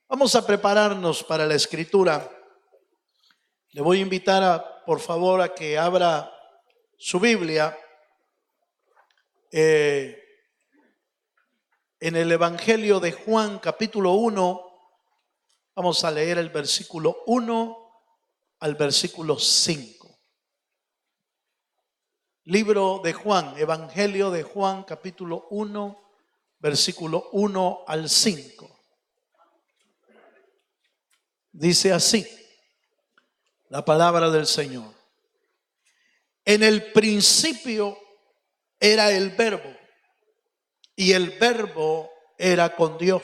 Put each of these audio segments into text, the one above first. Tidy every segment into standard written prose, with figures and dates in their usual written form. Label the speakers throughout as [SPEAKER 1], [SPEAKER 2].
[SPEAKER 1] Vamos a prepararnos para la escritura. Le voy a invitar, por favor, a que abra su Biblia en el Evangelio de Juan, capítulo 1. Vamos a leer el versículo 1 al versículo 5. Libro de Juan, Evangelio de Juan, capítulo 1, versículo 1 al 5. Dice así la palabra del Señor. En el principio era el Verbo, y el Verbo era con Dios,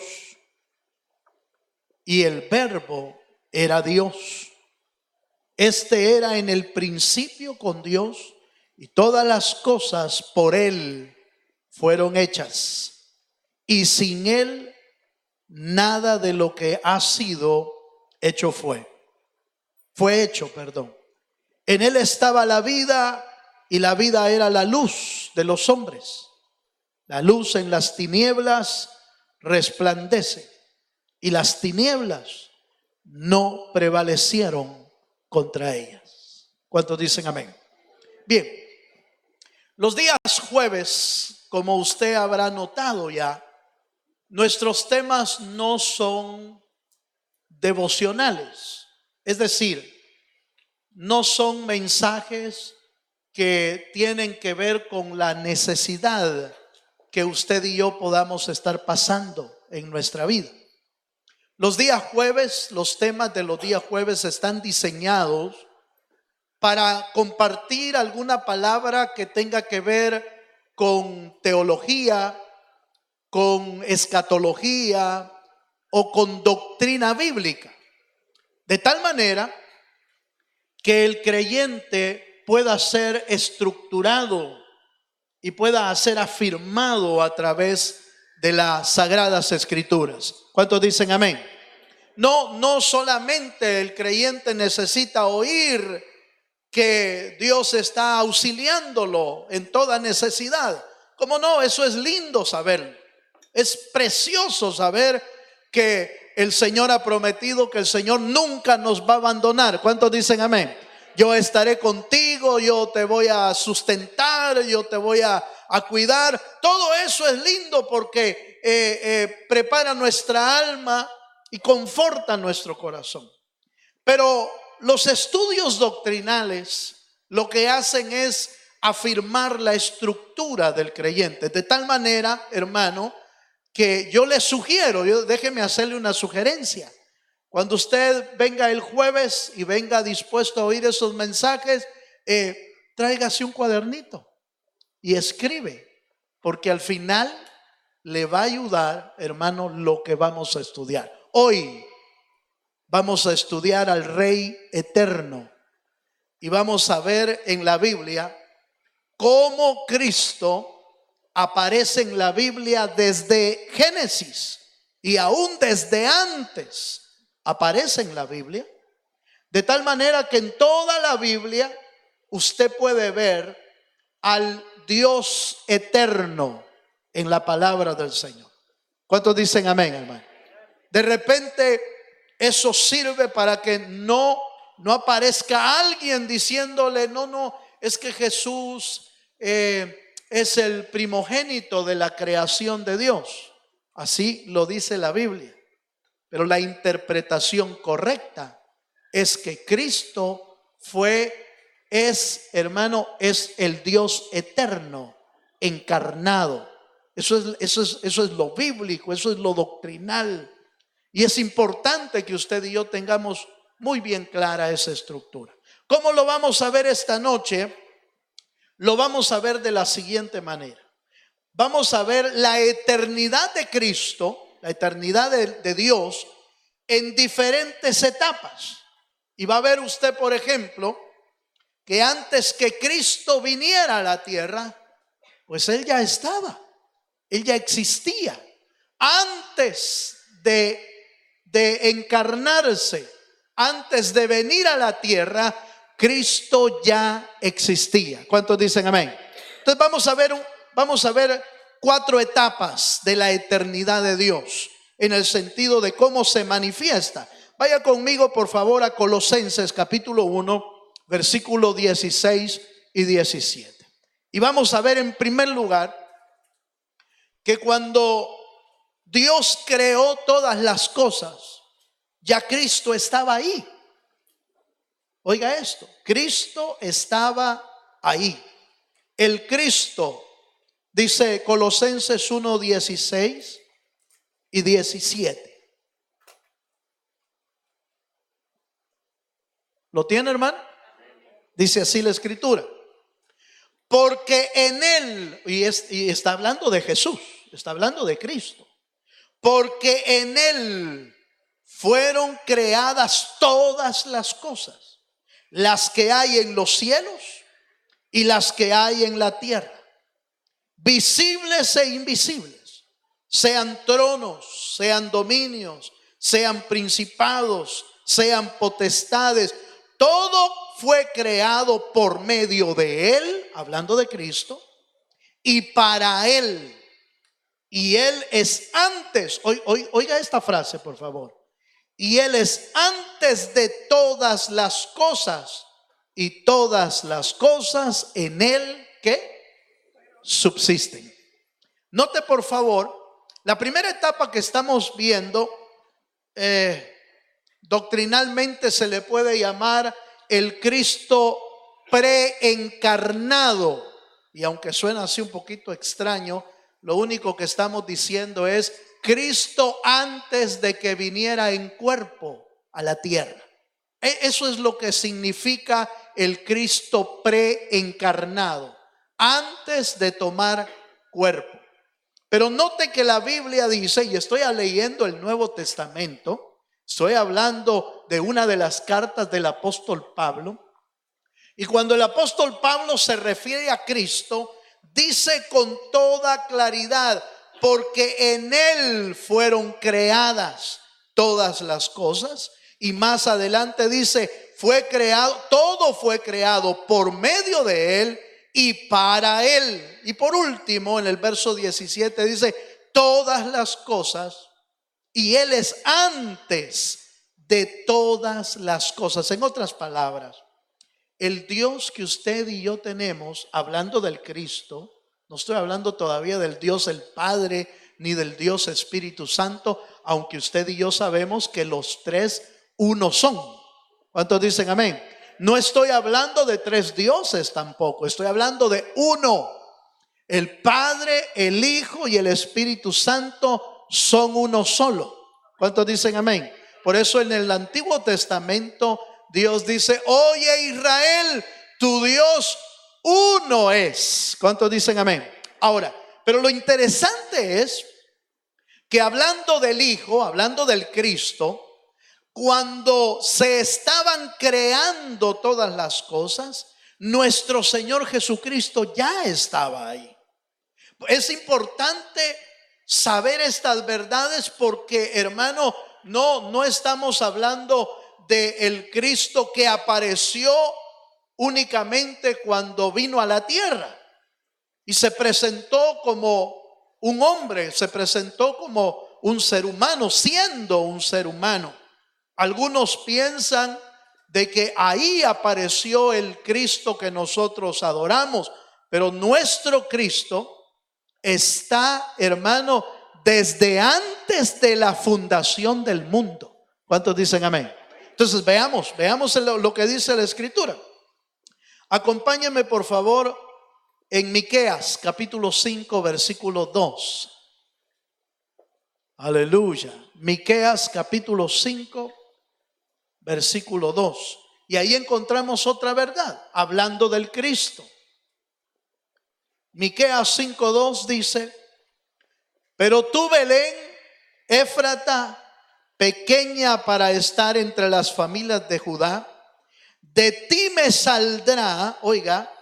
[SPEAKER 1] y el Verbo era Dios. Este era en el principio con Dios, y todas las cosas por Él fueron hechas, y sin Él nada de lo que ha sido hecho fue hecho. En Él estaba la vida, y la vida era la luz de los hombres. La luz en las tinieblas resplandece, y las tinieblas no prevalecieron contra ellas. ¿Cuántos dicen amén? Bien, los días jueves, como usted habrá notado ya, nuestros temas no son devocionales, es decir, no son mensajes que tienen que ver con la necesidad que usted y yo podamos estar pasando en nuestra vida. Los días jueves, los temas de los días jueves están diseñados para compartir alguna palabra que tenga que ver con teología, con escatología o con doctrina bíblica, de tal manera que el creyente pueda ser estructurado y pueda ser afirmado a través de las sagradas escrituras. ¿Cuántos dicen amén? No solamente el creyente necesita oír que Dios está auxiliándolo en toda necesidad. ¿Cómo no? Eso es lindo saberlo. Es precioso saber que el Señor ha prometido que el Señor nunca nos va a abandonar. ¿Cuántos dicen amén? Yo estaré contigo, yo te voy a sustentar, yo te voy a cuidar. Todo eso es lindo porque prepara nuestra alma y conforta nuestro corazón. Pero los estudios doctrinales lo que hacen es afirmar la estructura del creyente. De tal manera, hermano, que yo le sugiero, déjeme hacerle una sugerencia. Cuando usted venga el jueves y venga dispuesto a oír esos mensajes, tráigase un cuadernito y escribe, porque al final le va a ayudar, hermano, lo que vamos a estudiar. Hoy vamos a estudiar al Rey Eterno y vamos a ver en la Biblia cómo Cristo aparece en la Biblia desde Génesis y aún desde antes aparece en la Biblia, de tal manera que en toda la Biblia usted puede ver al Dios eterno en la palabra del Señor. ¿Cuántos dicen amén, hermano? De repente eso sirve para que no aparezca alguien diciéndole, no, es que Jesús es el primogénito de la creación de Dios. Así lo dice la Biblia. Pero la interpretación correcta es que Cristo es el Dios eterno encarnado. Eso es lo bíblico, eso es lo doctrinal. Y es importante que usted y yo tengamos muy bien clara esa estructura. ¿Cómo lo vamos a ver esta noche? Lo vamos a ver de la siguiente manera. Vamos a ver la eternidad de Cristo, la eternidad de Dios en diferentes etapas. Y va a ver usted, por ejemplo, que antes que Cristo viniera a la tierra, pues Él ya estaba, Él ya existía. Antes de encarnarse, antes de venir a la tierra, Cristo ya existía. ¿Cuántos dicen amén? Entonces vamos a ver 4 etapas de la eternidad de Dios. en el sentido de cómo se manifiesta. Vaya conmigo por favor a Colosenses capítulo 1, versículo 16 y 17. Y vamos a ver en primer lugar que cuando Dios creó todas las cosas, ya Cristo estaba ahí. Oiga esto, Cristo estaba ahí. El Cristo, dice Colosenses 1, 16 y 17. ¿Lo tiene, hermano? Dice así la escritura. Porque en él, y está hablando de Jesús, está hablando de Cristo. Porque en él fueron creadas todas las cosas, las que hay en los cielos y las que hay en la tierra, visibles e invisibles, sean tronos, sean dominios, sean principados, sean potestades. Todo fue creado por medio de él, hablando de Cristo, y para él. Y él es antes, oiga esta frase por favor. Y él es antes de todas las cosas, y todas las cosas en él que subsisten. Note por favor, la primera etapa que estamos viendo, doctrinalmente se le puede llamar el Cristo preencarnado. Y aunque suena así un poquito extraño, lo único que estamos diciendo es Cristo antes de que viniera en cuerpo a la tierra. Eso es lo que significa el Cristo preencarnado, antes de tomar cuerpo. Pero note que la Biblia dice, y estoy leyendo el Nuevo Testamento, estoy hablando de una de las cartas del apóstol Pablo, y cuando el apóstol Pablo se refiere a Cristo, dice con toda claridad, porque en él fueron creadas todas las cosas. Y más adelante dice, fue creado, todo fue creado por medio de él y para él. Y por último, en el verso 17 dice, todas las cosas, y él es antes de todas las cosas. En otras palabras, el Dios que usted y yo tenemos, hablando del Cristo, no estoy hablando todavía del Dios el Padre ni del Dios Espíritu Santo, aunque usted y yo sabemos que los tres uno son. ¿Cuántos dicen amén? No estoy hablando de tres dioses tampoco, estoy hablando de uno. El Padre, el Hijo y el Espíritu Santo son uno solo. ¿Cuántos dicen amén? Por eso en el Antiguo Testamento Dios dice, oye Israel, tu Dios uno es. ¿Cuántos dicen amén? Ahora, pero lo interesante es que hablando del Hijo, hablando del Cristo, cuando se estaban creando todas las cosas, nuestro Señor Jesucristo ya estaba ahí. Es importante saber estas verdades porque, hermano, no estamos hablando del Cristo que apareció únicamente cuando vino a la tierra y se presentó como un hombre, se presentó como un ser humano, siendo un ser humano. Algunos piensan de que ahí apareció el Cristo que nosotros adoramos, pero nuestro Cristo está, hermano, desde antes de la fundación del mundo. ¿Cuántos dicen amén? Entonces veamos lo que dice la Escritura. Acompáñenme por favor en Miqueas capítulo 5 versículo 2. Aleluya. Miqueas capítulo 5 versículo 2. Y ahí encontramos otra verdad, hablando del Cristo. Miqueas 5:2 dice, pero tú, Belén, Éfrata, pequeña para estar entre las familias de Judá, de ti me saldrá, oiga,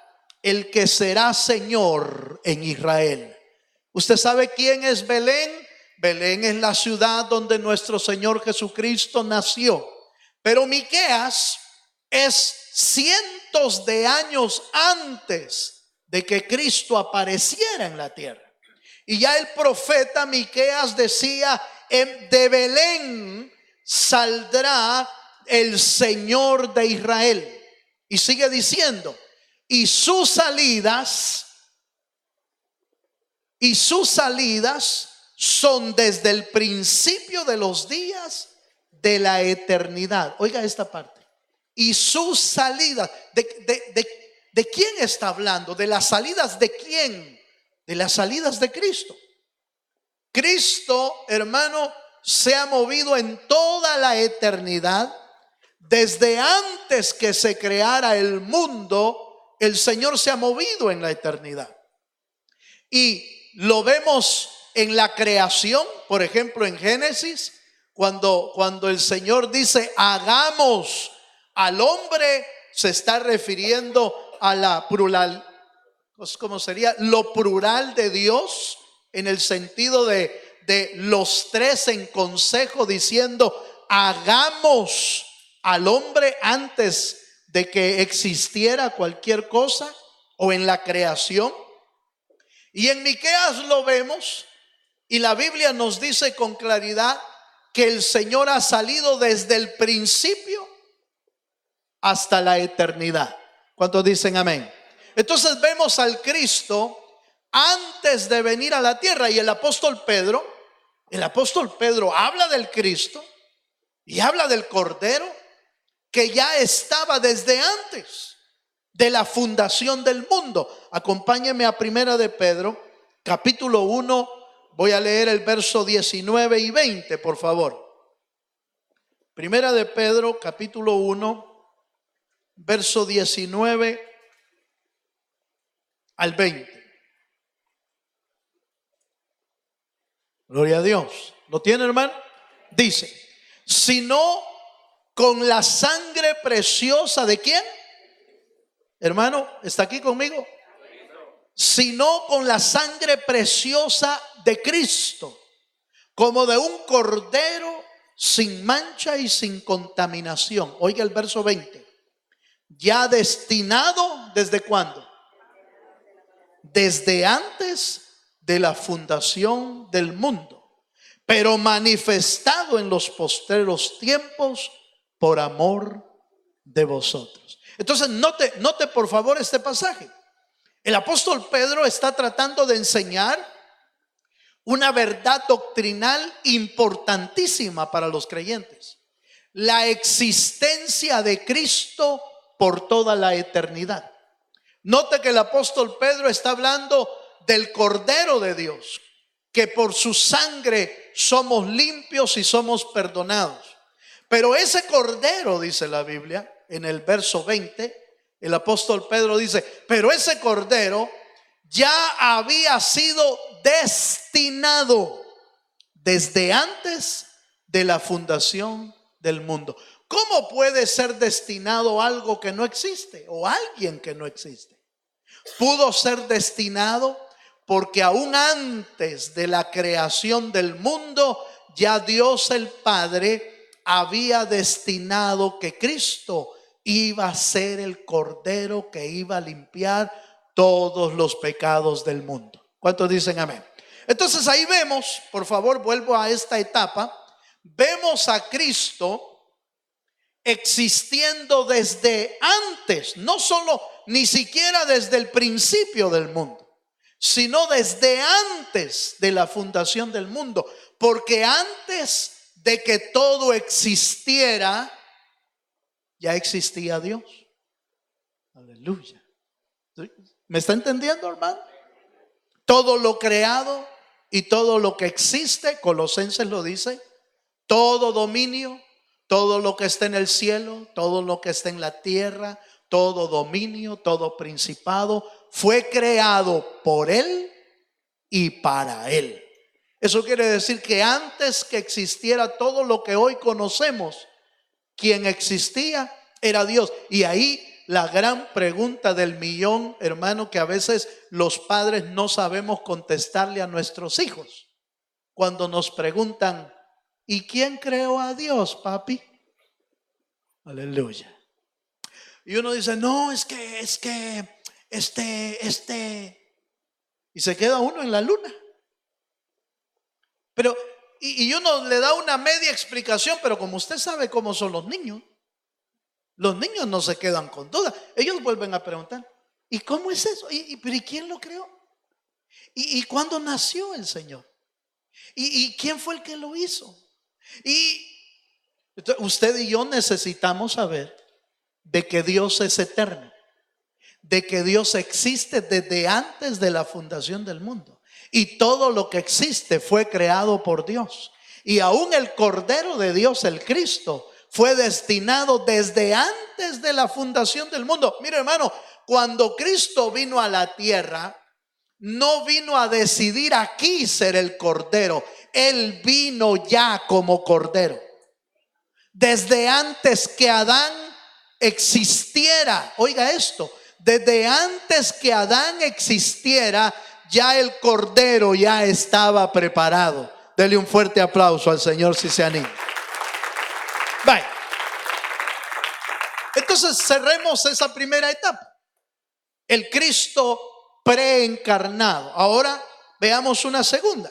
[SPEAKER 1] el que será Señor en Israel. ¿Usted sabe quién es Belén? Belén es la ciudad donde nuestro Señor Jesucristo nació. Pero Miqueas es cientos de años antes de que Cristo apareciera en la tierra. Y ya el profeta Miqueas decía de Belén saldrá el Señor de Israel. Y sigue diciendo, y sus salidas son desde el principio de los días de la eternidad. Oiga esta parte. Y sus salidas, ¿de quién está hablando? ¿De las salidas de quién? De las salidas de Cristo. Cristo, hermano, se ha movido en toda la eternidad. Desde antes que se creara el mundo, el Señor se ha movido en la eternidad. Y lo vemos en la creación, por ejemplo en Génesis, cuando el Señor dice hagamos al hombre, se está refiriendo a la plural, ¿cómo sería? Lo plural de Dios, en el sentido de los tres en consejo, diciendo hagamos al hombre antes de que existiera cualquier cosa, o en la creación. Y en Miqueas lo vemos, y la Biblia nos dice con claridad que el Señor ha salido desde el principio hasta la eternidad. ¿Cuántos dicen amén? Entonces vemos al Cristo antes de venir a la tierra. Y el apóstol Pedro habla del Cristo y habla del Cordero que ya estaba desde antes de la fundación del mundo. Acompáñeme a Primera de Pedro, capítulo 1. Voy a leer el verso 19 y 20, por favor. Primera de Pedro, capítulo 1, verso 19 al 20. Gloria a Dios. ¿Lo tiene, hermano? Dice, sino con la sangre preciosa de ¿quién? Hermano, ¿está aquí conmigo? Sino con la sangre preciosa de Cristo, como de un cordero sin mancha y sin contaminación. Oiga el verso 20. Ya destinado, ¿desde cuándo? Desde antes de la fundación del mundo, pero manifestado en los postreros tiempos por amor de vosotros. Entonces note por favor este pasaje. El apóstol Pedro está tratando de enseñar una verdad doctrinal importantísima para los creyentes: la existencia de Cristo por toda la eternidad. Note que el apóstol Pedro está hablando del Cordero de Dios, que por su sangre somos limpios y somos perdonados. Pero ese Cordero, dice la Biblia en el verso 20, el apóstol Pedro dice, pero ese Cordero ya había sido destinado desde antes de la fundación del mundo. ¿Cómo puede ser destinado algo que no existe o alguien que no existe? Pudo ser destinado porque aún antes de la creación del mundo, ya Dios el Padre había destinado que Cristo iba a ser el Cordero que iba a limpiar todos los pecados del mundo. ¿Cuántos dicen amén? Entonces ahí vemos, por favor, vuelvo a esta etapa, vemos a Cristo existiendo desde antes, no solo, ni siquiera desde el principio del mundo, sino desde antes de la fundación del mundo, porque antes de que todo existiera, ya existía Dios. Aleluya. ¿Me está entendiendo, hermano? Todo lo creado y todo lo que existe, Colosenses lo dice, todo dominio, todo lo que está en el cielo, todo lo que está en la tierra, todo dominio, todo principado, fue creado por Él y para Él. Eso quiere decir que antes que existiera todo lo que hoy conocemos, quien existía era Dios. Y ahí la gran pregunta del millón, hermano, que a veces los padres no sabemos contestarle a nuestros hijos. Cuando nos preguntan, ¿y quién creó a Dios, papi? Aleluya. Y uno dice, no, es que, y se queda uno en la luna. Pero y uno le da una media explicación, pero como usted sabe cómo son los niños no se quedan con dudas. Ellos vuelven a preguntar, ¿y cómo es eso? ¿Pero y quién lo creó? ¿Y cuándo nació el Señor? ¿Y quién fue el que lo hizo? Y entonces, usted y yo necesitamos saber de que Dios es eterno, de que Dios existe desde antes de la fundación del mundo, y todo lo que existe fue creado por Dios. Y aún el Cordero de Dios, el Cristo, fue destinado desde antes de la fundación del mundo. Mire, hermano, cuando Cristo vino a la tierra, no vino a decidir aquí ser el Cordero. Él vino ya como Cordero. Desde antes que Adán existiera, oiga esto, desde antes que Adán existiera, ya el Cordero ya estaba preparado. Dele un fuerte aplauso al Señor si se anima. Bye. Entonces cerremos esa primera etapa, el Cristo preencarnado. Ahora veamos una segunda,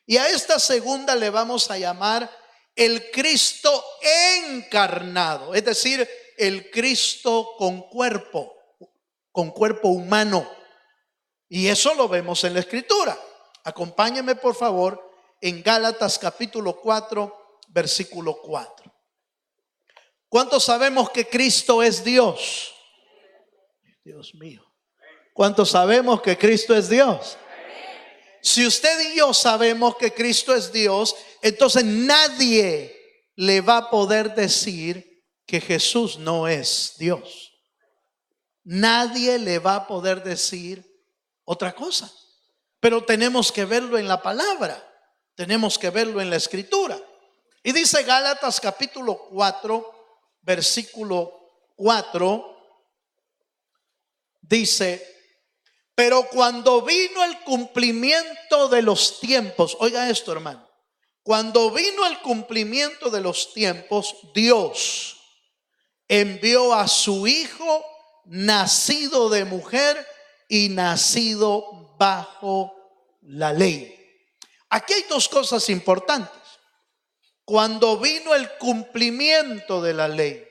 [SPEAKER 1] y a esta segunda le vamos a llamar el Cristo encarnado, es decir, el Cristo con cuerpo humano. Y eso lo vemos en la Escritura. Acompáñeme por favor en Gálatas capítulo 4, versículo 4. ¿Cuántos sabemos que Cristo es Dios? Dios mío. ¿Cuántos sabemos que Cristo es Dios? Si usted y yo sabemos que Cristo es Dios, entonces nadie le va a poder decir que Jesús no es Dios. Nadie le va a poder decir otra cosa. Pero tenemos que verlo en la palabra, tenemos que verlo en la Escritura. Y dice Gálatas capítulo 4, versículo 4, dice: pero cuando vino el cumplimiento de los tiempos, oiga esto, hermano, cuando vino el cumplimiento de los tiempos, Dios envió a su Hijo, nacido de mujer y nacido bajo la ley. Aquí hay dos cosas importantes. Cuando vino el cumplimiento de la ley,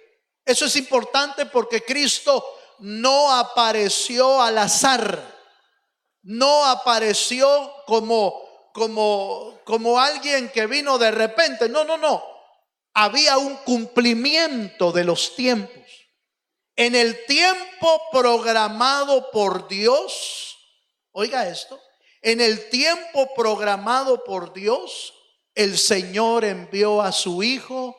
[SPEAKER 1] eso es importante porque Cristo no apareció al azar, no apareció como alguien que vino de repente. No. Había un cumplimiento de los tiempos. En el tiempo programado por Dios, oiga esto, en el tiempo programado por Dios, el Señor envió a su Hijo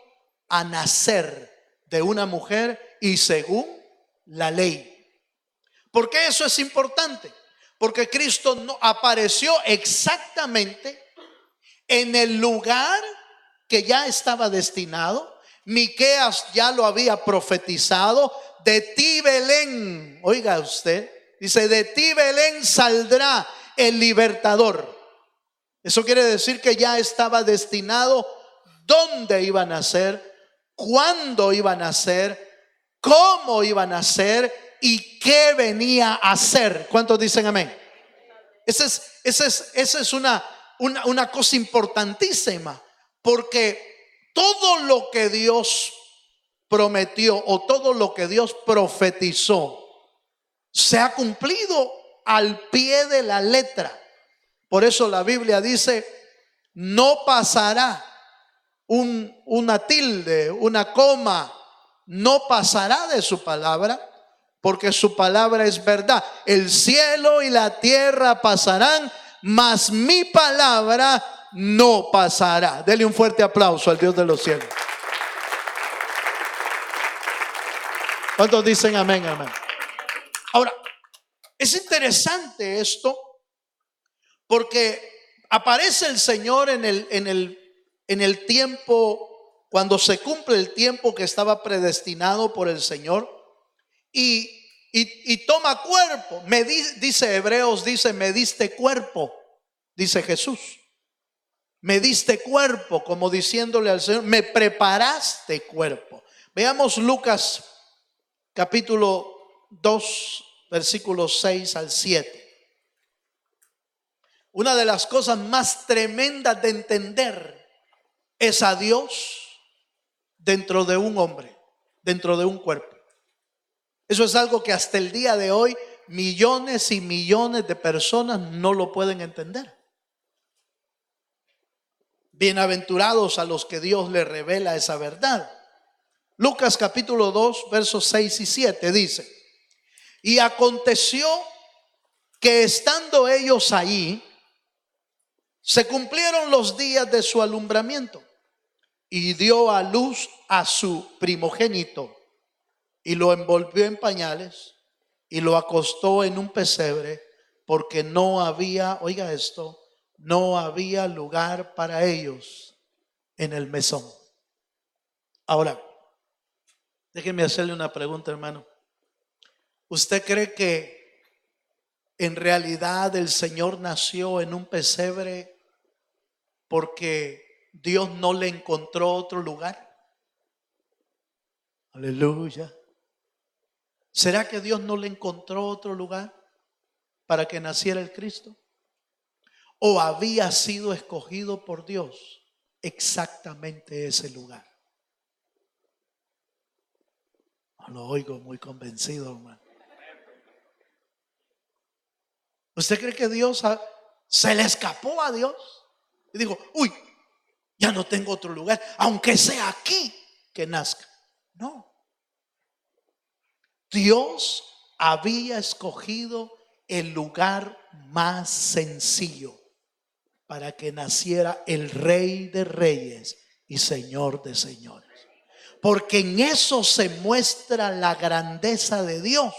[SPEAKER 1] a nacer de una mujer y según la ley. ¿Por qué eso es importante? Porque Cristo no apareció exactamente en el lugar que ya estaba destinado. Miqueas ya lo había profetizado. De ti, Belén, oiga usted, dice: de ti, Belén, saldrá el libertador. Eso quiere decir que ya estaba destinado dónde iba a nacer, cuándo iba a nacer, cómo iba a nacer y qué venía a hacer. ¿Cuántos dicen amén? Esa es una cosa importantísima, porque todo lo que Dios prometió o todo lo que Dios profetizó se ha cumplido al pie de la letra. Por eso la Biblia dice: no pasará una tilde, una coma, no pasará de su palabra, porque su palabra es verdad. El cielo y la tierra pasarán, mas mi palabra no pasará. Dele un fuerte aplauso al Dios de los cielos. ¿Cuántos dicen amén, amén? Ahora, es interesante esto, porque aparece el Señor en el tiempo, cuando se cumple el tiempo que estaba predestinado por el Señor, y toma cuerpo. Dice Hebreos, dice: me diste cuerpo, dice Jesús. Me diste cuerpo, como diciéndole al Señor: me preparaste cuerpo. Veamos Lucas capítulo 2, versículos 6 al 7. Una de las cosas más tremendas de entender es a Dios dentro de un hombre, dentro de un cuerpo. Eso es algo que hasta el día de hoy millones y millones de personas no lo pueden entender. Bienaventurados a los que Dios les revela esa verdad. Lucas capítulo 2, versos 6 y 7 dice: y aconteció que estando ellos allí, se cumplieron los días de su alumbramiento, y dio a luz a su primogénito, y lo envolvió en pañales, y lo acostó en un pesebre, porque no había, oiga esto, no había lugar para ellos en el mesón. Ahora, déjeme hacerle una pregunta, hermano. ¿Usted cree que en realidad el Señor nació en un pesebre porque Dios no le encontró otro lugar? Aleluya. ¿Será que Dios no le encontró otro lugar para que naciera el Cristo? ¿O había sido escogido por Dios exactamente ese lugar? No lo oigo muy convencido, hermano. ¿Usted cree que Dios se le escapó a Dios y dijo: uy, ya no tengo otro lugar, aunque sea aquí que nazca? No. Dios había escogido el lugar más sencillo para que naciera el Rey de Reyes y Señor de Señores. Porque en eso se muestra la grandeza de Dios,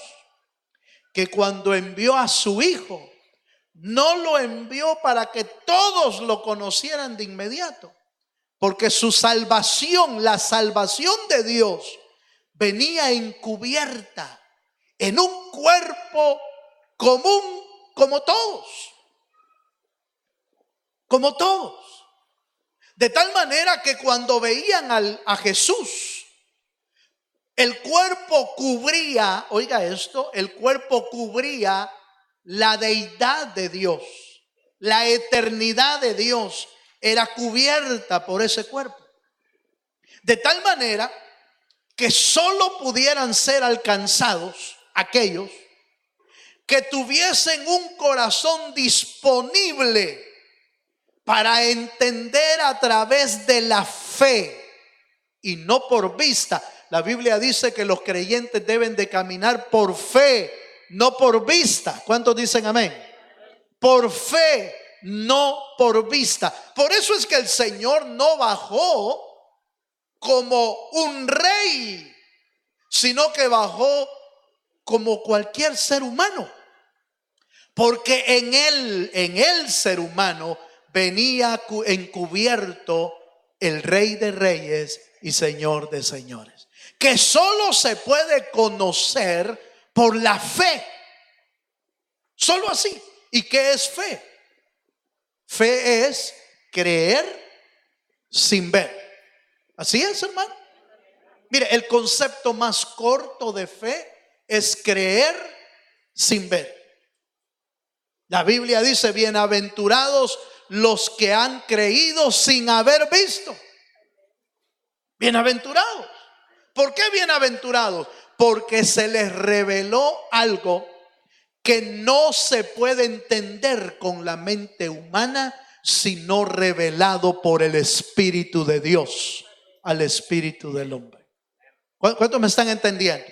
[SPEAKER 1] que cuando envió a su Hijo, no lo envió para que todos lo conocieran de inmediato, porque su salvación, la salvación de Dios, venía encubierta en un cuerpo común como todos. Como todos. De tal manera que cuando veían a Jesús, el cuerpo cubría, oiga esto, el cuerpo cubría la deidad de Dios. La eternidad de Dios era cubierta por ese cuerpo. De tal manera que solo pudieran ser alcanzados aquellos que tuviesen un corazón disponible para entender a través de la fe y no por vista. La Biblia dice que los creyentes deben de caminar por fe, no por vista. ¿Cuántos dicen amén? Por fe, no por vista. Por eso es que el Señor no bajó como un rey, sino que bajó como cualquier ser humano. Porque en el ser humano venía encubierto el Rey de Reyes y Señor de Señores, que solo se puede conocer por la fe. Solo así. ¿Y qué es fe? Fe es creer sin ver. Así es, hermano. Mire, el concepto más corto de fe es creer sin ver. La Biblia dice: bienaventurados los que han creído sin haber visto. Bienaventurados. ¿Por qué bienaventurados? Porque se les reveló algo que no se puede entender con la mente humana, sino revelado por el Espíritu de Dios al espíritu del hombre. ¿Cuántos me están entendiendo?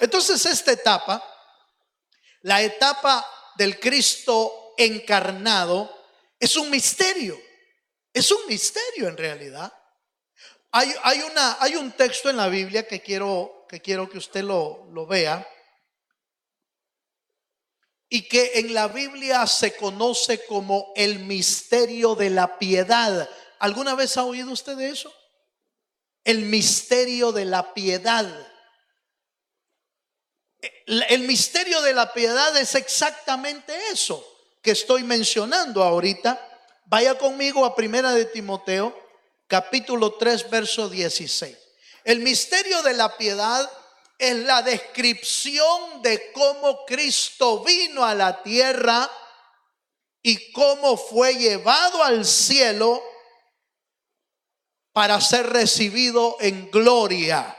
[SPEAKER 1] Entonces esta etapa, la etapa del Cristo encarnado, es un misterio. Es un misterio en realidad. Hay un texto en la Biblia que quiero que usted lo vea, y que en la Biblia se conoce como el misterio de la piedad. ¿Alguna vez ha oído usted de eso? El misterio de la piedad. El misterio de la piedad es exactamente eso que estoy mencionando ahorita. Vaya conmigo a Primera de Timoteo, capítulo 3, verso 16. El misterio de la piedad es la descripción de cómo Cristo vino a la tierra y cómo fue llevado al cielo para ser recibido en gloria.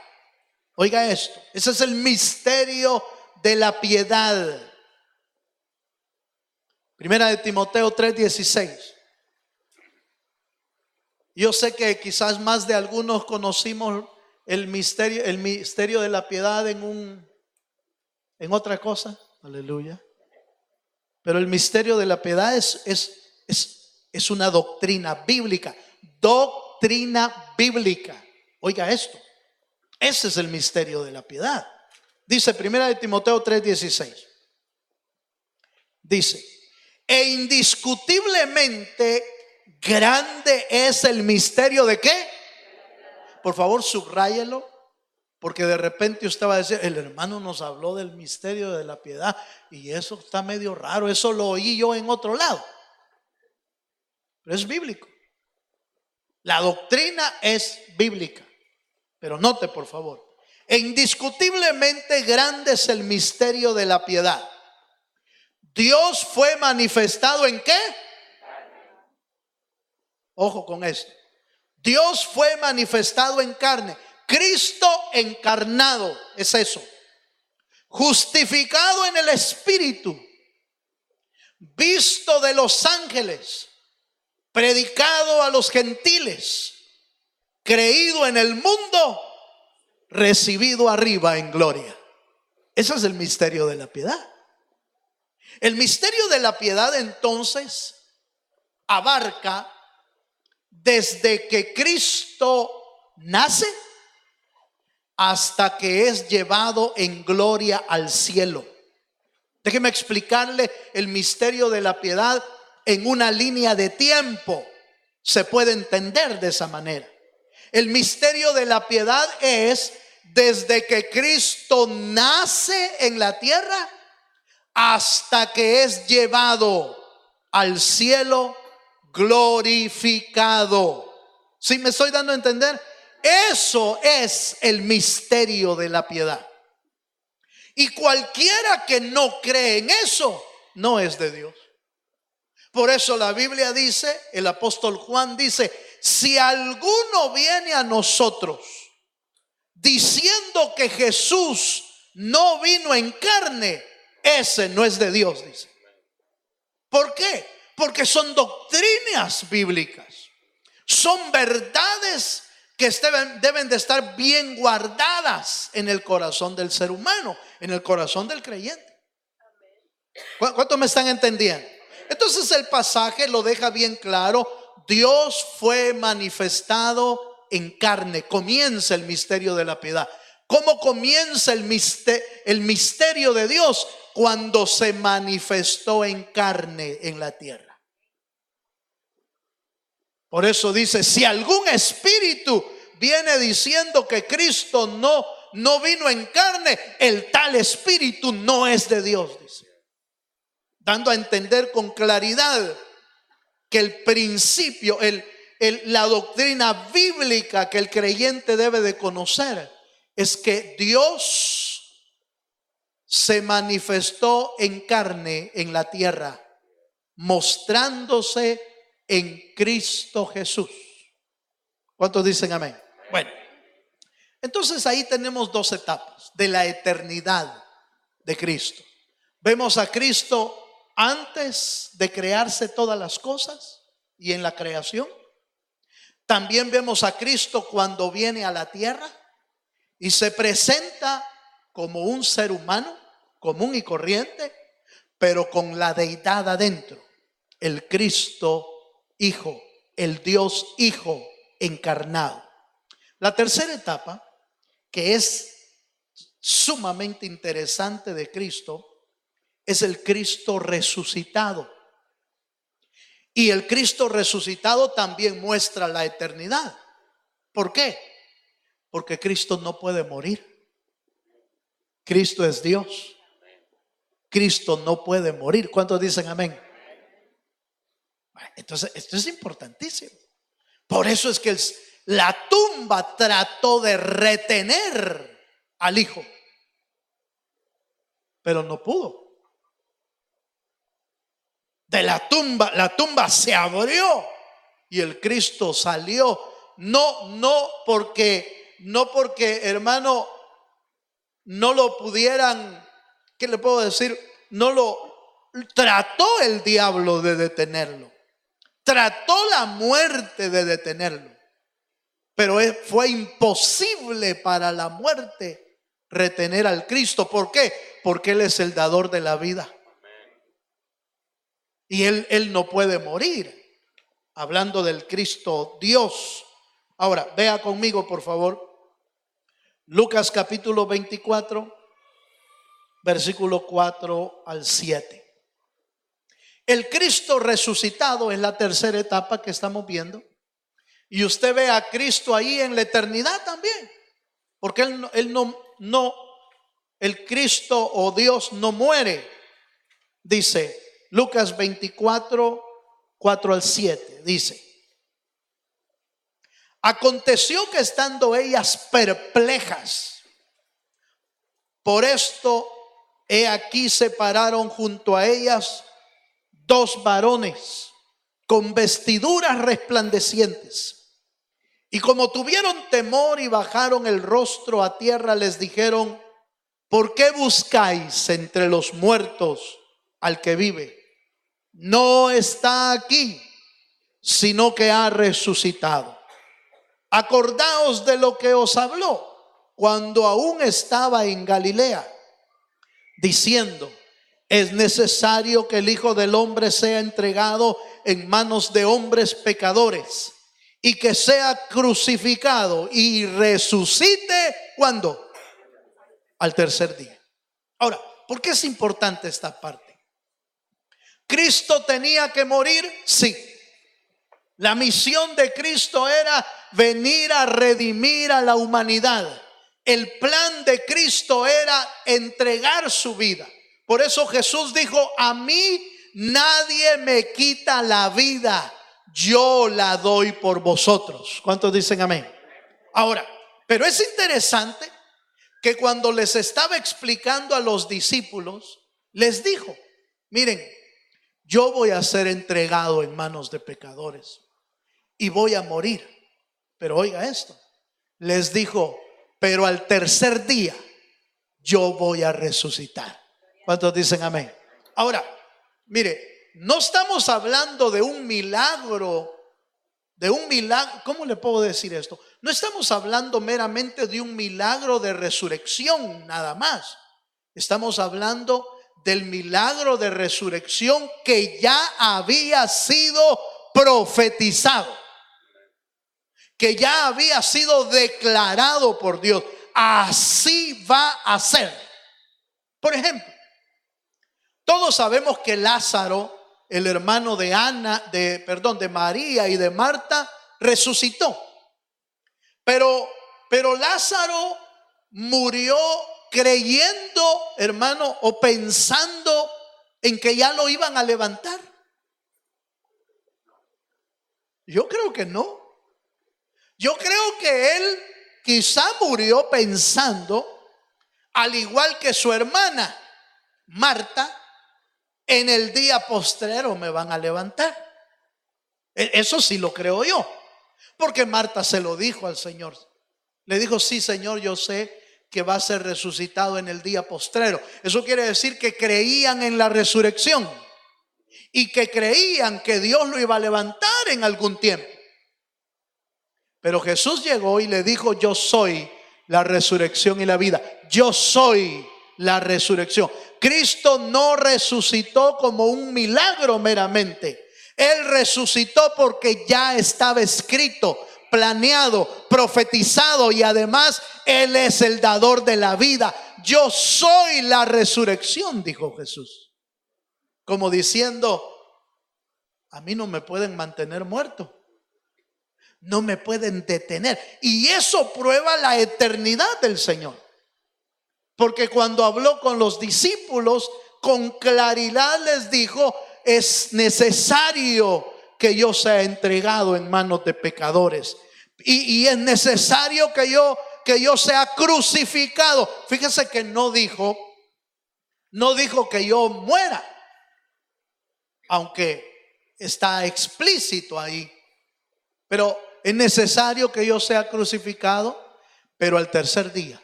[SPEAKER 1] Oiga esto, ese es el misterio de la piedad. Primera de Timoteo 3:16. Yo sé que quizás más de algunos conocimos el misterio de la piedad en otra cosa. Aleluya. Pero el misterio de la piedad es una doctrina bíblica. Doctrina bíblica. Oiga esto. Ese es el misterio de la piedad. Dice Primera de Timoteo 3:16. Dice: e indiscutiblemente grande es el misterio de ¿qué? Por favor, subráyelo, porque de repente usted va a decir: el hermano nos habló del misterio de la piedad y eso está medio raro, eso lo oí yo en otro lado. Pero es bíblico. La doctrina es bíblica. Pero note, por favor: e indiscutiblemente grande es el misterio de la piedad. Dios fue manifestado ¿en qué? Ojo con esto. Dios fue manifestado en carne. Cristo encarnado es eso. Justificado en el Espíritu. Visto de los ángeles. Predicado a los gentiles. Creído en el mundo. Recibido arriba en gloria. Ese es el misterio de la piedad. El misterio de la piedad entonces abarca desde que Cristo nace hasta que es llevado en gloria al cielo. Déjeme explicarle el misterio de la piedad en una línea de tiempo. Se puede entender de esa manera. El misterio de la piedad es desde que Cristo nace en la tierra hasta que es llevado al cielo glorificado. ¿Sí me estoy dando a entender? Eso es el misterio de la piedad. Y cualquiera que no cree en eso no es de Dios. Por eso la Biblia dice, el apóstol Juan dice: si alguno viene a nosotros diciendo que Jesús no vino en carne, ese no es de Dios, dice. ¿Por qué? Porque son doctrinas bíblicas. Son verdades que deben de estar bien guardadas en el corazón del ser humano, en el corazón del creyente. ¿Cuántos me están entendiendo? Entonces el pasaje lo deja bien claro. Dios fue manifestado en carne. Comienza el misterio de la piedad. ¿Cómo comienza el misterio de Dios? Cuando se manifestó en carne en la tierra. Por eso dice: si algún espíritu viene diciendo que Cristo no vino en carne, el tal espíritu no es de Dios, dice. Dando a entender con claridad que el principio, la doctrina bíblica que el creyente debe de conocer es que Dios se manifestó en carne en la tierra, mostrándose en Cristo Jesús. ¿Cuántos dicen amén? Bueno, entonces ahí tenemos dos etapas de la eternidad de Cristo. Vemos a Cristo antes de crearse todas las cosas y en la creación. También vemos a Cristo cuando viene a la tierra y se presenta como un ser humano común y corriente, pero con la deidad adentro. El Cristo Hijo, el Dios Hijo encarnado. La tercera etapa, que es sumamente interesante de Cristo, es el Cristo resucitado. Y el Cristo resucitado también muestra la eternidad. ¿Por qué? Porque Cristo no puede morir. Cristo es Dios. Cristo no puede morir. ¿Cuántos dicen amén? Entonces, esto es importantísimo. Por eso es que la tumba trató de retener al Hijo, pero no pudo. De la tumba se abrió y el Cristo salió no porque, hermano, no lo pudieran, ¿qué le puedo decir? No lo trató el diablo de detenerlo. Trató la muerte de detenerlo. Pero fue imposible para la muerte retener al Cristo. ¿Por qué? Porque Él es el dador de la vida. Y Él no puede morir. Hablando del Cristo Dios. Ahora, vea conmigo, por favor. Lucas capítulo 24, versículo 4 al 7. El Cristo resucitado es la tercera etapa que estamos viendo. Y usted ve a Cristo ahí en la eternidad también. Porque el Cristo o Dios no muere. Dice Lucas 24, 4 al 7. Dice: aconteció que estando ellas perplejas, por esto he aquí se pararon junto a ellas dos varones con vestiduras resplandecientes. Y como tuvieron temor y bajaron el rostro a tierra, les dijeron: ¿por qué buscáis entre los muertos al que vive? No está aquí, sino que ha resucitado. Acordaos de lo que os habló cuando aún estaba en Galilea, diciendo: es necesario que el Hijo del Hombre sea entregado en manos de hombres pecadores y que sea crucificado y resucite. ¿Cuándo? Al tercer día. Ahora, ¿por qué es importante esta parte? ¿Cristo tenía que morir? Sí. La misión de Cristo era venir a redimir a la humanidad. El plan de Cristo era entregar su vida. Por eso Jesús dijo: a mí nadie me quita la vida, yo la doy por vosotros. ¿Cuántos dicen amén? Ahora, pero es interesante que cuando les estaba explicando a los discípulos, les dijo: miren, yo voy a ser entregado en manos de pecadores y voy a morir. Pero oiga esto, les dijo: pero al tercer día yo voy a resucitar. ¿Cuántos dicen amén? Ahora, mire, no estamos hablando de un milagro, ¿cómo le puedo decir esto? No estamos hablando meramente de un milagro de resurrección nada más. Estamos hablando del milagro de resurrección que ya había sido profetizado, que ya había sido declarado por Dios. Así va a ser. Por ejemplo, todos sabemos que Lázaro, el hermano de de María y de Marta, resucitó. Pero Lázaro murió creyendo, hermano, o pensando en que ya lo iban a levantar. Yo creo que no. Yo creo que él quizá murió pensando, al igual que su hermana Marta: en el día postrero me van a levantar. Eso sí lo creo yo, porque Marta se lo dijo al Señor. Le dijo: sí, Señor, yo sé que va a ser resucitado en el día postrero. Eso quiere decir que creían en la resurrección y que creían que Dios lo iba a levantar en algún tiempo. Pero Jesús llegó y le dijo: yo soy la resurrección y la vida. Yo soy la resurrección. Cristo no resucitó como un milagro meramente. Él resucitó porque ya estaba escrito, planeado, profetizado, y además Él es el dador de la vida. Yo soy la resurrección, dijo Jesús. Como diciendo: a mí no me pueden mantener muerto, no me pueden detener. Y eso prueba la eternidad del Señor. Porque cuando habló con los discípulos, con claridad les dijo: es necesario que yo sea entregado en manos de pecadores. Y es necesario que yo sea crucificado. Fíjese que no dijo que yo muera, aunque está explícito ahí. Pero es necesario que yo sea crucificado, pero al tercer día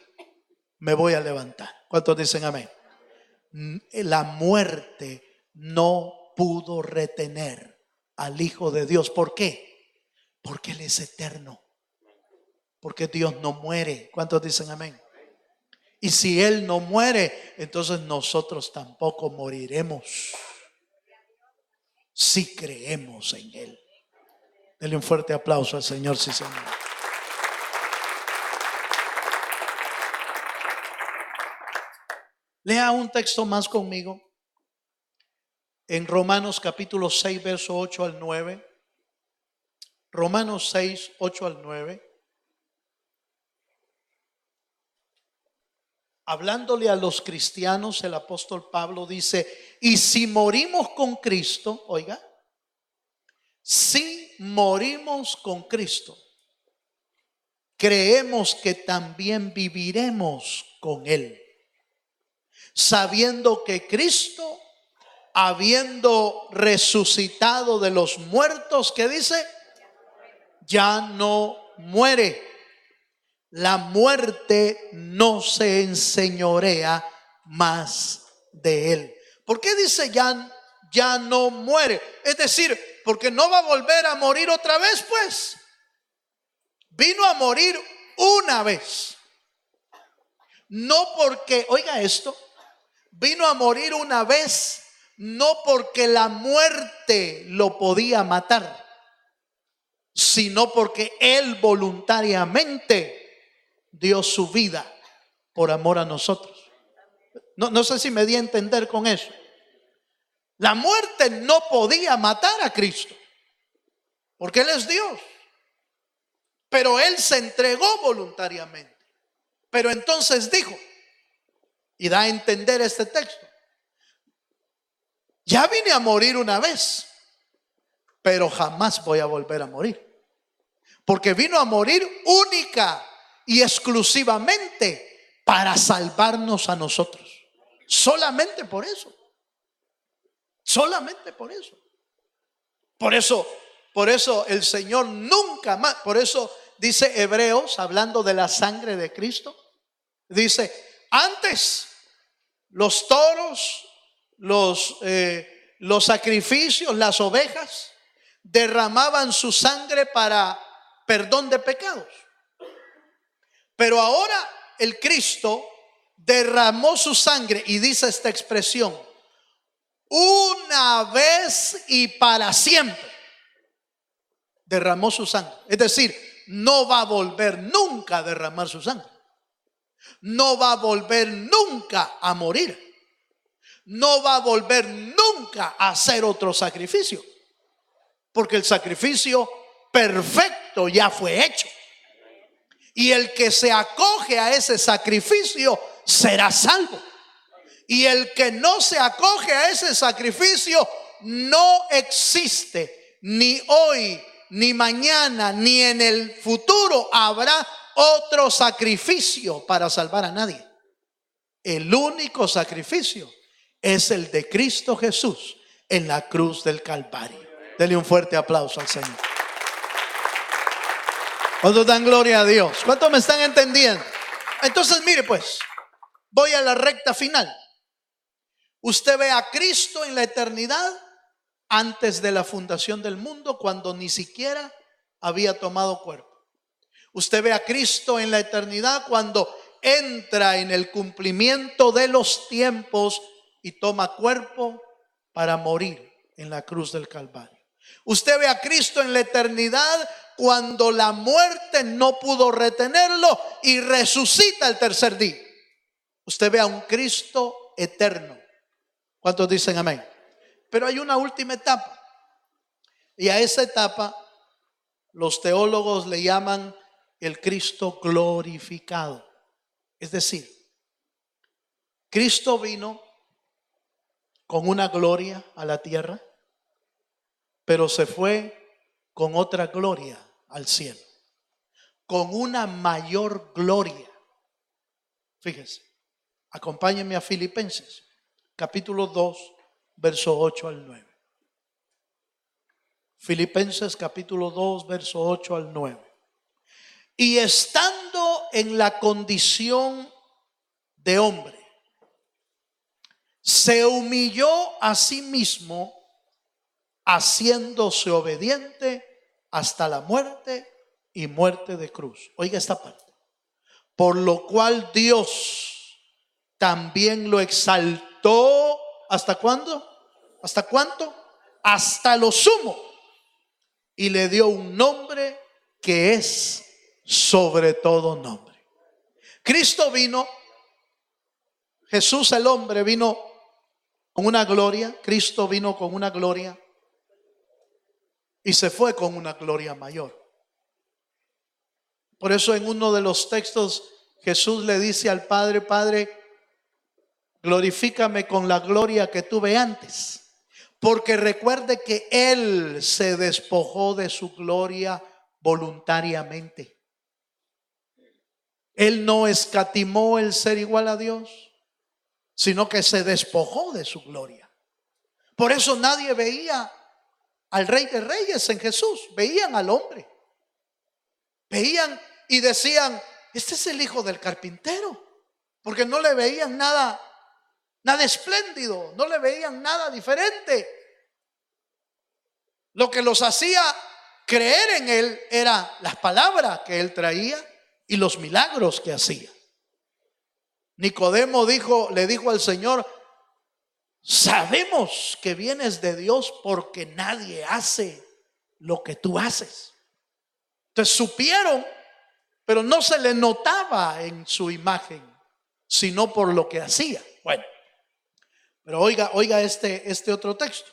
[SPEAKER 1] me voy a levantar. ¿Cuántos dicen amén? La muerte no pudo retener al Hijo de Dios. ¿Por qué? Porque Él es eterno. Porque Dios no muere. ¿Cuántos dicen amén? Y si Él no muere, entonces nosotros tampoco moriremos si creemos en Él. Denle un fuerte aplauso al Señor, sí, Señor. Lea un texto más conmigo. En Romanos capítulo 6, verso 8 al 9. Romanos 6, 8 al 9. Hablándole a los cristianos, el apóstol Pablo dice: y si morimos con Cristo, oiga, si morimos con Cristo, creemos que también viviremos con Él, sabiendo que Cristo, habiendo resucitado de los muertos, ¿qué dice? Ya no muere. La muerte no se enseñorea más de Él. ¿Por qué dice ya no muere? Es decir, porque no va a volver a morir otra vez, pues. Vino a morir una vez. No porque, oiga esto, vino a morir una vez, no porque la muerte lo podía matar, sino porque Él voluntariamente dio su vida por amor a nosotros. No sé si me di a entender con eso. La muerte no podía matar a Cristo, porque Él es Dios. Pero Él se entregó voluntariamente. Pero entonces dijo, y da a entender este texto: ya vine a morir una vez, pero jamás voy a volver a morir. Porque vino a morir única y exclusivamente para salvarnos a nosotros. Solamente por eso. Solamente por eso. Por eso el Señor nunca más, por eso dice Hebreos, hablando de la sangre de Cristo, dice: antes los toros, los sacrificios, las ovejas, derramaban su sangre para perdón de pecados. Pero ahora el Cristo derramó su sangre, y dice esta expresión: una vez y para siempre. Derramó su sangre. Es decir, no va a volver nunca a derramar su sangre. No va a volver nunca a morir. No va a volver nunca a hacer otro sacrificio. Porque el sacrificio perfecto ya fue hecho. Y el que se acoge a ese sacrificio será salvo. Y el que no se acoge a ese sacrificio, no existe, ni hoy, ni mañana, ni en el futuro habrá otro sacrificio para salvar a nadie. El único sacrificio es el de Cristo Jesús en la cruz del Calvario. Dele un fuerte aplauso al Señor. ¿Cuántos dan gloria a Dios? ¿Cuántos me están entendiendo? Entonces, mire pues, voy a la recta final. Usted ve a Cristo en la eternidad, antes de la fundación del mundo, cuando ni siquiera había tomado cuerpo. Usted ve a Cristo en la eternidad cuando entra en el cumplimiento de los tiempos y toma cuerpo para morir en la cruz del Calvario. Usted ve a Cristo en la eternidad cuando la muerte no pudo retenerlo y resucita el tercer día. Usted ve a un Cristo eterno. ¿Cuántos dicen amén? Pero hay una última etapa, y a esa etapa los teólogos le llaman el Cristo glorificado. Es decir, Cristo vino con una gloria a la tierra, pero se fue con otra gloria al cielo, con una mayor gloria. Fíjense, acompáñenme a Filipenses capítulo 2, verso 8 al 9. Filipenses capítulo 2, verso 8 al 9. Y estando en la condición de hombre, se humilló a sí mismo, haciéndose obediente hasta la muerte y muerte de cruz. Oiga esta parte. Por lo cual Dios también lo exaltó. ¿Hasta cuándo? ¿Hasta cuánto? Hasta lo sumo. Y le dio un nombre que es sobre todo nombre. Cristo vino, Jesús el hombre vino con una gloria. Cristo vino con una gloria y se fue con una gloria mayor. Por eso en uno de los textos Jesús le dice al Padre: Padre, glorifícame con la gloria que tuve antes. Porque recuerde que Él se despojó de su gloria voluntariamente. Él no escatimó el ser igual a Dios, sino que se despojó de su gloria. Por eso nadie veía al Rey de Reyes en Jesús. Veían al hombre. Veían y decían: este es el hijo del carpintero. Porque no le veían nada espléndido, no le veían nada diferente. Lo que los hacía creer en él era las palabras que él traía y los milagros que hacía. Nicodemo le dijo al Señor: sabemos que vienes de Dios porque nadie hace lo que tú haces. Entonces supieron, pero no se le notaba en su imagen, sino por lo que hacía. Bueno, pero oiga este otro texto.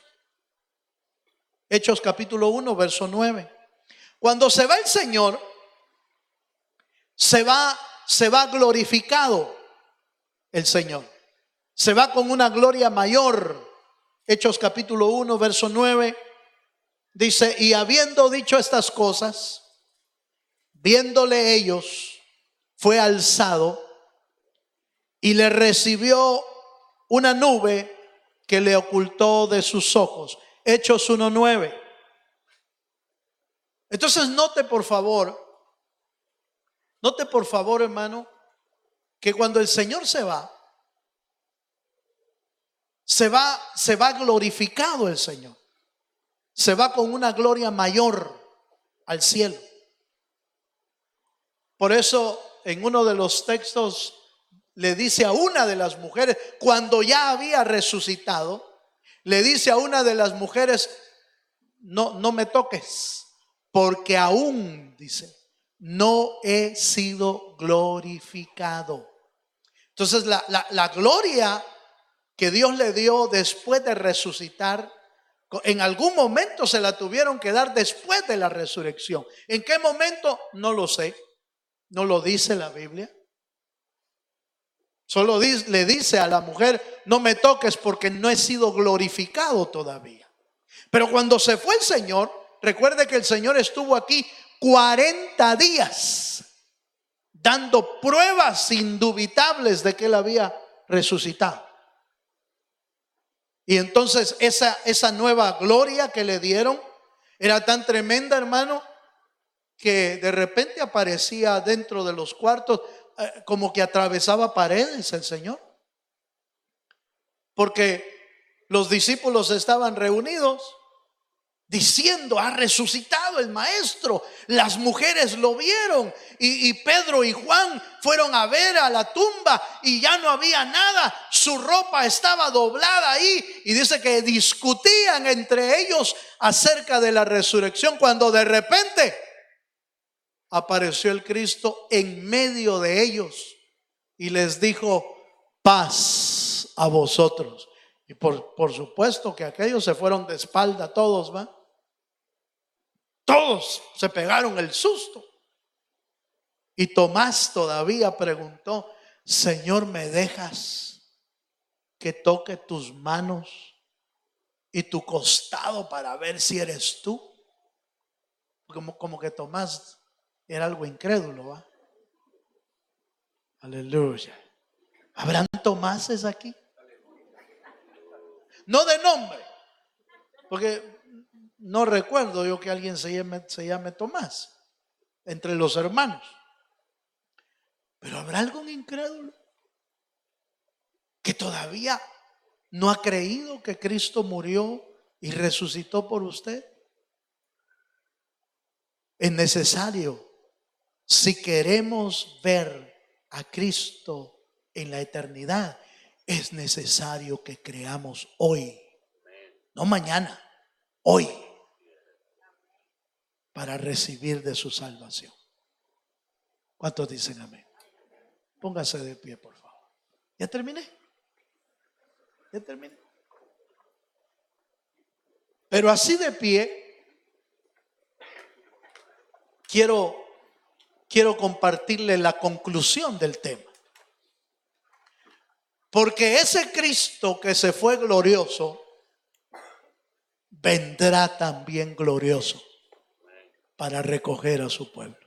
[SPEAKER 1] Hechos capítulo 1, verso 9. Cuando se va el Señor, se va glorificado el Señor. Se va con una gloria mayor. Hechos capítulo 1, verso 9. Dice: y habiendo dicho estas cosas, viéndole ellos, fue alzado y le recibió una nube que le ocultó de sus ojos. Hechos 1:9. Entonces note por favor, hermano, que cuando el Señor se va glorificado el Señor. Se va con una gloria mayor al cielo. Por eso en uno de los textos le dice a una de las mujeres, cuando ya había resucitado, le dice a una de las mujeres: no me toques, porque aún, dice, no he sido glorificado. Entonces la gloria que Dios le dio después de resucitar, en algún momento se la tuvieron que dar después de la resurrección. ¿En qué momento? No lo sé. No lo dice la Biblia. Solo le dice a la mujer: no me toques porque no he sido glorificado todavía. Pero cuando se fue el Señor, recuerde que el Señor estuvo aquí 40 días dando pruebas indubitables de que Él había resucitado. Y entonces esa nueva gloria que le dieron era tan tremenda, hermano, que de repente aparecía dentro de los cuartos, como que atravesaba paredes el Señor. Porque los discípulos estaban reunidos diciendo: ha resucitado el maestro. Las mujeres lo vieron y Pedro y Juan fueron a ver a la tumba y ya no había nada. Su ropa estaba doblada ahí, y dice que discutían entre ellos acerca de la resurrección, cuando de repente apareció el Cristo en medio de ellos y les dijo: paz a vosotros. Y por supuesto que aquellos se fueron de espalda todos, ¿va? Todos se pegaron el susto. Y Tomás todavía preguntó: Señor, ¿me dejas que toque tus manos y tu costado para ver si eres tú? Como que Tomás era algo incrédulo, ¿va? Aleluya. ¿Habrán Tomases aquí? No de nombre, porque No recuerdo yo que alguien se llame Tomás entre los hermanos. Pero ¿habrá algún incrédulo que todavía no ha creído que Cristo murió y resucitó por usted? Es necesario, si queremos ver a Cristo en la eternidad, es necesario que creamos hoy, no mañana, hoy, para recibir de su salvación. ¿Cuántos dicen amén? Póngase de pie, por favor. ¿Ya terminé? ¿Ya terminé? Pero así de pie, quiero compartirle la conclusión del tema. Porque ese Cristo que se fue glorioso, vendrá también glorioso para recoger a su pueblo.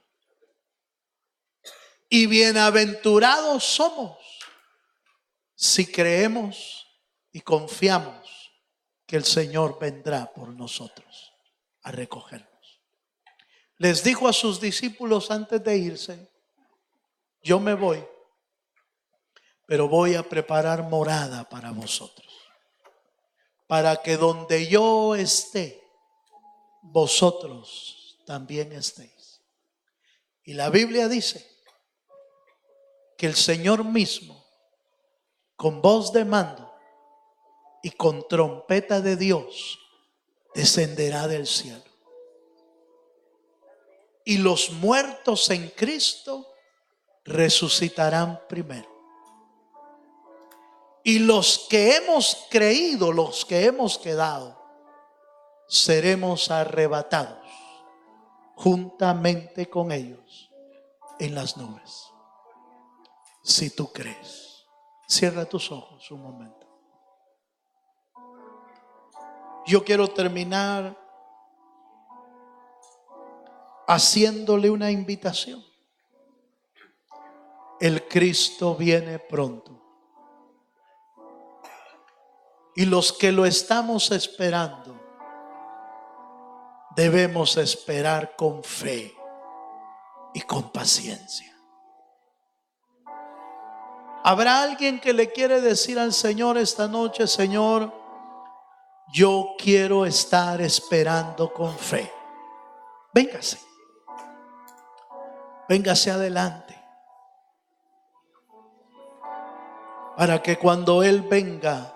[SPEAKER 1] Y bienaventurados somos si creemos y confiamos que el Señor vendrá por nosotros a recogernos. Les dijo a sus discípulos antes de irse: yo me voy, pero voy a preparar morada para vosotros, para que donde yo esté, vosotros también estéis. Y la Biblia dice que el Señor mismo, con voz de mando y con trompeta de Dios, descenderá del cielo. Y los muertos en Cristo resucitarán primero. Y los que hemos creído, los que hemos quedado, seremos arrebatados juntamente con ellos en las nubes. Si tú crees, cierra tus ojos un momento. Yo quiero terminar haciéndole una invitación. El Cristo viene pronto. Y los que lo estamos esperando, debemos esperar con fe y con paciencia. ¿Habrá alguien que le quiere decir al Señor esta noche: Señor, yo quiero estar esperando con fe? Véngase. Véngase adelante, para que cuando Él venga